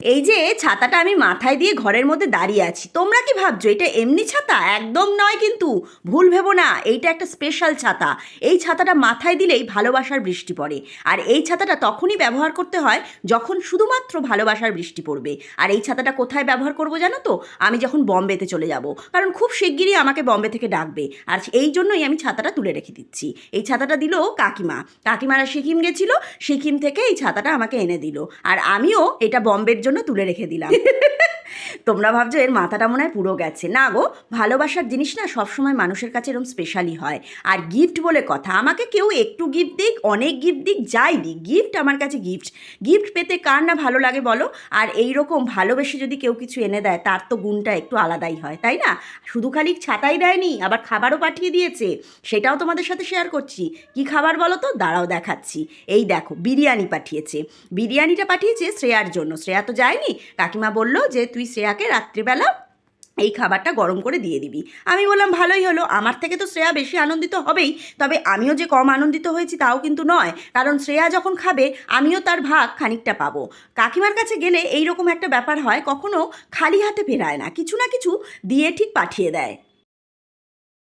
এই যে ছাতাটা আমি মাথায় দিয়ে ঘরের মধ্যে দাঁড়িয়ে আছি, তোমরা কি ভাবছো এটা এমনি ছাতা? একদম নয়, কিন্তু ভুল ভেবো না, এইটা একটা স্পেশাল ছাতা। এই ছাতাটা মাথায় দিলেই ভালোবাসার বৃষ্টি পড়ে। আর এই ছাতাটা তখনই ব্যবহার করতে হয় যখন শুধুমাত্র ভালোবাসার বৃষ্টি পড়বে। আর এই ছাতাটা কোথায় ব্যবহার করবো জানো তো? আমি যখন বম্বেতে চলে যাব, কারণ খুব শিগগিরই আমাকে বম্বে থেকে ডাকবে। আর এই জন্যই আমি ছাতাটা তুলে রেখে দিচ্ছি। এই ছাতাটা দিল কাকিমারা সিকিম গেছিল, সিকিম থেকে এই ছাতাটা আমাকে এনে দিল। আর আমিও এটা বম্বের জন্য তুলে রেখে দিলাম। তোমরা ভাবছো এর মাথাটা মনে হয় পুরো গেছে। না গো, ভালোবাসার জিনিস না সবসময় মানুষের কাছে এরকম স্পেশালই হয়। আর গিফট বলে কথা, আমাকে কেউ একটু গিফট দিক, অনেক গিফট দিক, যাই দিক, গিফট আমার কাছে গিফট। গিফট পেতে কার না ভালো লাগে বলো? আর এই রকম ভালোবেসে যদি কেউ কিছু এনে দেয়, তার তো গুণটা একটু আলাদাই হয়, তাই না? শুধু খালি ছাতাই দেয়নি, আবার খাবারও পাঠিয়ে দিয়েছে। সেটাও তোমাদের সাথে শেয়ার করছি। কি খাবার বলো তো? দাঁড়াও দেখাচ্ছি। এই দেখো, বিরিয়ানি পাঠিয়েছে। বিরিয়ানিটা পাঠিয়েছে শ্রেয়ার জন্য। শ্রেয়া তো যায়নি, কাকিমা বলল যে তুই শ্রেয়াকে রাত্রিবেলা এই খাবারটা গরম করে দিয়ে দিবি। আমি বললাম ভালোই হলো, আমার থেকে তো শ্রেয়া বেশি আনন্দিত হবেই। তবে আমিও যে কম আনন্দিত হয়েছি তাও কিন্তু নয়, কারণ শ্রেয়া যখন খাবে আমিও তার ভাগ খানিকটা পাবো। কাকিমার কাছে গেলে এইরকম একটা ব্যাপার হয়, কখনো খালি হাতে ফেরায় না, কিছু না কিছু দিয়ে ঠিক পাঠিয়ে দেয়।